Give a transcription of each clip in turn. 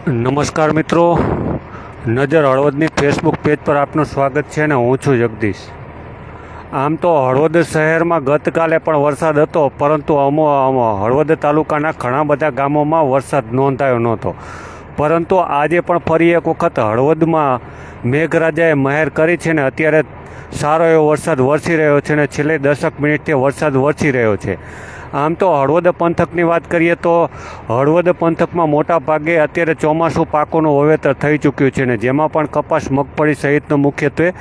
નમસ્કાર મિત્રો, નજર હળવદની ફેસબુક પેજ પર આપનું સ્વાગત છે અને હું છું જગદીશ. આમ તો હળવદ શહેરમાં ગતકાલે પણ વરસાદ હતો, પરંતુ હળવદ તાલુકાના ઘણા બધા ગામોમાં વરસાદ નોંધાયો નહોતો. પરંતુ આજે પણ ફરી એક વખત હળવદમાં મેઘરાજાએ મહેર કરી છે ને અત્યારે સારો એવો વરસાદ વરસી રહ્યો છે અને છેલ્લે 10 મિનિટથી વરસાદ વરસી રહ્યો છે. આમ તો હળવદ પંથકની વાત કરીએ તો હળવદ પંથકમાં મોટા ભાગે અત્યારે ચોમાસું પાકોનું વાવેતર થઈ ચૂક્યું છે ને જેમાં પણ કપાસ, મગફળી સહિતનો મુખ્યત્વે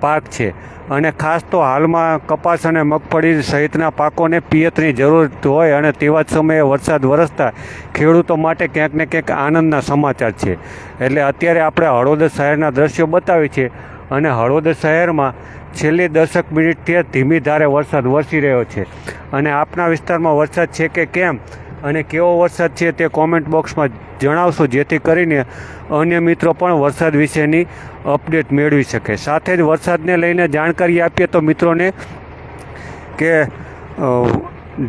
પાક છે. અને ખાસ તો હાલમાં કપાસ અને મગફળી સહિતના પાકોને પિયતની જરૂર હોય અને તેવા જ સમયે વરસાદ વરસતા ખેડૂતો માટે ક્યાંક ને ક્યાંક આનંદના સમાચાર છે. એટલે અત્યારે આપણે હળવદ શહેરના દ્રશ્યો બતાવી છે અને હળવદ શહેરમાં છેલ્લી 10 મિનિટથી ધીમી ધારે વરસાદ વરસી રહ્યો છે. અને આપના વિસ્તારમાં વરસાદ છે કે કેમ અને કેવો વરસાદ છે તે કોમેન્ટ બોક્સમાં જણાવશો, જેથી કરીને અન્ય મિત્રો પણ વરસાદ વિશેની અપડેટ મેળવી શકે. સાથે જ વરસાદને લઈને જાણકારી આપીએ તો મિત્રોને કે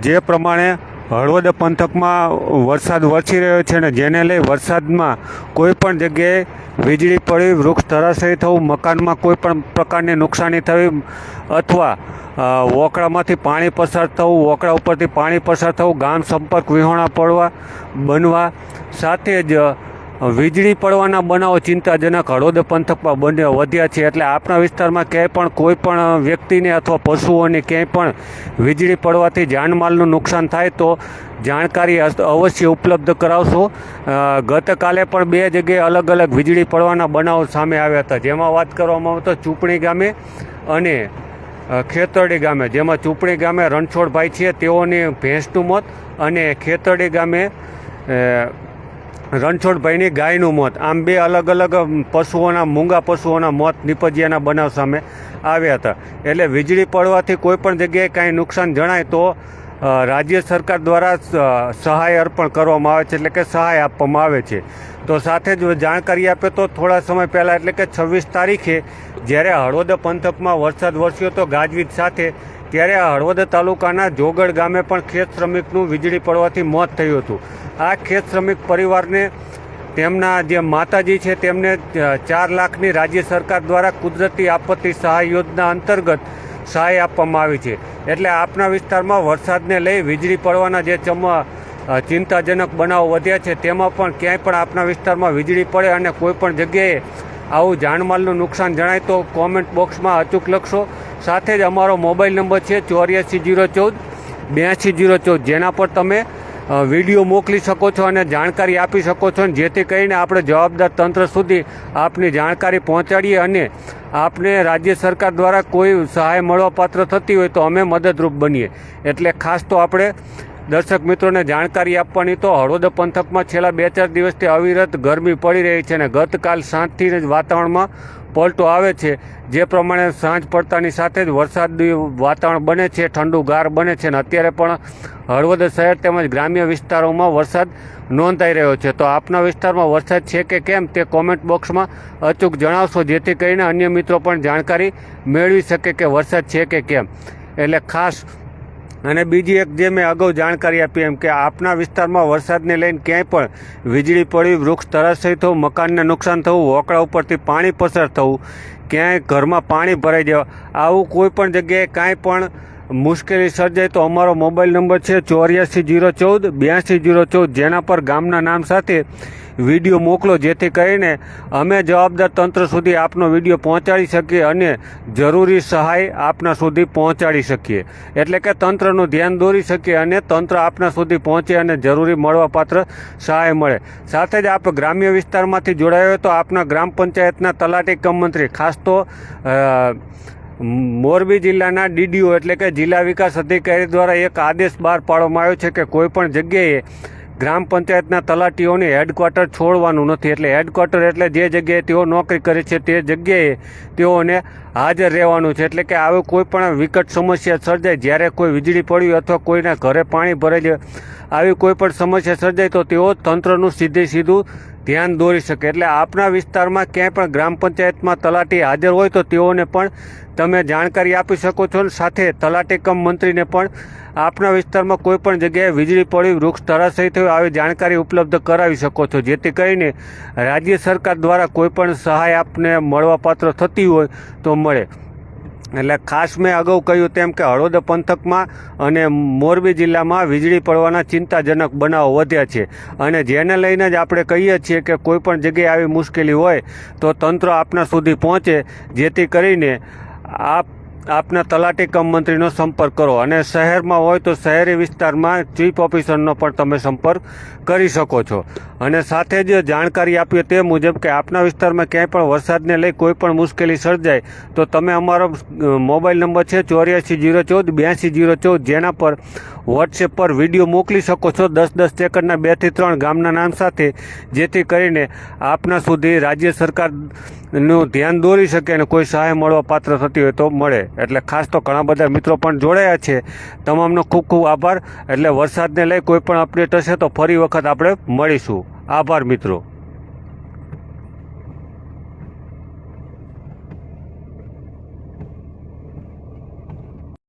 જે પ્રમાણે હળવદ પંથકમાં વરસાદ વરસી રહ્યો છે ને જેને લઈ વરસાદમાં કોઈ પણ જગ્યાએ વીજળી પડી, વૃક્ષ ધરાશયી થવું, મકાનમાં કોઈ પણ પ્રકારની નુકસાની થવી અથવા વોકળામાંથી પાણી પસાર થવું, વોકળા ઉપરથી પાણી પસાર થવું, ગામ સંપર્ક વિહોણા બનવા સાથે જ વીજળી પડવાના બનાવો ચિંતાજનક હળવદ પંથકમાં વધ્યા છે. એટલે આપણા વિસ્તારમાં ક્યાંય પણ કોઈ પણ વ્યક્તિને અથવા પશુઓને ક્યાંય પણ વીજળી પડવાથી જાનમાલનું નુકસાન થાય તો જાણકારી અવશ્ય ઉપલબ્ધ કરાવશો. ગતકાલે પણ 2 જગ્યાએ અલગ અલગ વીજળી પડવાના બનાવો સામે આવ્યા હતા, જેમાં વાત કરવામાં આવે તો ચૂપણી ગામે અને ખેતરડી ગામે. જેમાં ચૂપણી ગામે રણછોડભાઈ છે તેઓની ભેંસનું મોત અને ખેતરડી ગામે રણછોડભાઈની ગાયનું મોત. આમ 2 અલગ અલગ મૂંગા પશુઓના મોત નિપજ્યાના બનાવ સામે આવ્યા હતા. એટલે વીજળી પડવાથી કોઈ પણ જગ્યાએ કાંઈ નુકસાન જણાય તો રાજ્ય સરકાર દ્વારા સહાય અર્પણ કરવામાં આવે છે, એટલે કે સહાય આપવામાં આવે છે. તો સાથે જ જાણકારી આપે તો થોડા સમય પહેલાં એટલે કે 26 તારીખે જ્યારે હળવદ પંથકમાં વરસાદ વરસ્યો હતો ગાજવીજ સાથે, ત્યારે હળવદ તાલુકાના જોગડ ગામે પણ ખેત શ્રમિકનું વીજળી પડવાથી મોત થયું હતું. આ ખેત શ્રમિક પરિવારને તેમના જે માતાજી છે તેમને 4 લાખની રાજ્ય સરકાર દ્વારા કુદરતી આપત્તિ સહાય યોજના અંતર્ગત સહાય આપવામાં આવી છે. એટલે આપના વિસ્તારમાં વરસાદને લઈ વીજળી પડવાના જે ચિંતાજનક બનાવો વધ્યા છે તેમાં પણ ક્યાંય પણ આપના વિસ્તારમાં વીજળી પડે અને કોઈ પણ જગ્યાએ આવું જાનમાલનું નુકસાન જણાય તો કોમેન્ટ બોક્સમાં અચૂક લખશો. સાથે જ અમારો મોબાઈલ નંબર છે 84 014 82 014, જેના પર તમે વિડીયો મોકલી શકો છો અને જાણકારી આપી શકો છો, જેથી કરીને આપણે જવાબદાર તંત્ર સુધી આપની જાણકારી પહોંચાડીએ અને આપને રાજ્ય સરકાર દ્વારા કોઈ સહાય મળવાપાત્ર થતી હોય તો અમે મદદરૂપ બનીએ. એટલે ખાસ તો આપણે દર્શક મિત્રોને જાણકારી આપવાની તો હળવદ પંથકમાં છેલ્લા 2-4 દિવસથી અવિરત ગરમી પડી રહી છે અને ગતકાલ સાંજથી જ વાતાવરણમાં પલટો આવે છે. જે પ્રમાણે સાંજ પડતાની સાથે જ વરસાદી વાતાવરણ બને છે, ઠંડુ ગાર બને છે અને અત્યારે પણ હળવદ શહેર તેમજ ગ્રામ્ય વિસ્તારોમાં વરસાદ નોંધાઈ રહ્યો છે. તો આપના વિસ્તારમાં વરસાદ છે કે કેમ તે કોમેન્ટ બોક્સમાં અચૂક જણાવશો, જેથી કરીને અન્ય મિત્રો પણ જાણકારી મેળવી શકે કે વરસાદ છે કે કેમ. એટલે ખાસ અને બીજી એક જે મેં અગાઉ જાણકારી આપી એમ કે આપના વિસ્તારમાં વરસાદને લઈને ક્યાંય પણ વીજળી પડી, વૃક્ષ ધરાશયી થવું, મકાનને નુકસાન થવું, વોકળા ઉપરથી પાણી પસાર થવું, ક્યાંય ઘરમાં પાણી ભરાઈ જવા, આવું કોઈ પણ જગ્યાએ કાંઈ પણ મુશ્કેલી સર્જાય તો અમારો મોબાઈલ નંબર છે 84 014 82 014, જેના પર ગામના નામ સાથે વિડીયો મોકલો, જેથી કરીને અમે જવાબદાર તંત્ર સુધી આપનો વિડીયો પહોંચાડી શકીએ અને જરૂરી સહાય આપના સુધી પહોંચાડી શકીએ. એટલે કે તંત્રનું ધ્યાન દોરી શકીએ અને તંત્ર આપના સુધી પહોંચે અને જરૂરી મળવાપાત્ર સહાય મળે. સાથે જ આપ ગ્રામ્ય વિસ્તારમાંથી જોડાયો હોય તો આપના ગ્રામ પંચાયતના તલાટી કમ મંત્રી, ખાસ તો મોરબી જિલ્લાના DDO એટલે કે જિલ્લા વિકાસ અધિકારી દ્વારા એક આદેશ બહાર પાડવામાં આવ્યો છે કે કોઈ પણ જગ્યાએ ગ્રામ પંચાયતના તલાટીઓને હેડક્વાર્ટર છોડવાનું નથી. એટલે હેડક્વાર્ટર એટલે જે જગ્યાએ તેઓ નોકરી કરે છે તે જગ્યાએ તેઓને હાજર રહેવાનું છે. એટલે કે આવી કોઈ પણ વિકટ સમસ્યા સર્જાય, જ્યારે કોઈ વીજળી પડી અથવા કોઈના ઘરે પાણી ભરાઈ જાય, આવી કોઈ પણ સમસ્યા સર્જાય તો તેઓ તંત્રનું સીધું ધ્યાન દોરી શકે. એટલે આપના વિસ્તારમાં ક્યાંય પણ ગ્રામ પંચાયતમાં તલાટી હાજર હોય તો તેઓને પણ તમે જાણકારી આપી શકો છો. સાથે તલાટી કમ મંત્રીને પણ આપના વિસ્તારમાં કોઈ પણ જગ્યાએ વીજળી પડી, વૃક્ષ ધરાશયી થયું આવી જાણકારી ઉપલબ્ધ કરાવી શકો છો, જેથી કરીને રાજ્ય સરકાર દ્વારા કોઈ પણ સહાય આપને મળવાપાત્ર થતી હોય તો મળે. એટલે ખાસ મેં અગાઉ કહ્યું તેમ કે હળવદ પંથકમાં અને મોરબી જિલ્લામાં વીજળી પડવાના ચિંતાજનક બનાવો વધ્યા છે, અને જેને લઈને જ આપણે કહીએ છીએ કે કોઈ પણ જગ્યાએ આવી મુશ્કેલી હોય તો તંત્ર આપના સુધી પહોંચે, જેથી કરીને આપના તલાટી કમ મંત્રીનો સંપર્ક કરો. અને શહેરમાં હોય તો શહેરી વિસ્તારમાં ચીફ ઓફિસરનો પણ તમે સંપર્ક કરી શકો છો. અને સાથે જ જાણકારી આપીએ તે મુજબ કે આપના વિસ્તારમાં ક્યાંય પણ વરસાદને લઈ કોઈ પણ મુશ્કેલી સર્જાય તો તમે અમારો મોબાઈલ નંબર છે 840414 જેના પર વોટ્સએપ પર વિડીયો મોકલી શકો છો 10-10 સેકન્ડના 2 થી 3 ગામના નામ સાથે, જેથી કરીને આપના સુધી રાજ્ય સરકારનું ધ્યાન દોરી શકે અને કોઈ સહાય મળવા પાત્ર થતી હોય તો મળે. એટલે ખાસ તો ઘણા બધા મિત્રો પણ જોડાયા છે, તમામનો ખૂબ ખૂબ આભાર. એટલે વરસાદને લઈ કોઈ પણ અપડેટ હશે તો ફરી વખત આપણે મળીશું. આભાર મિત્રો.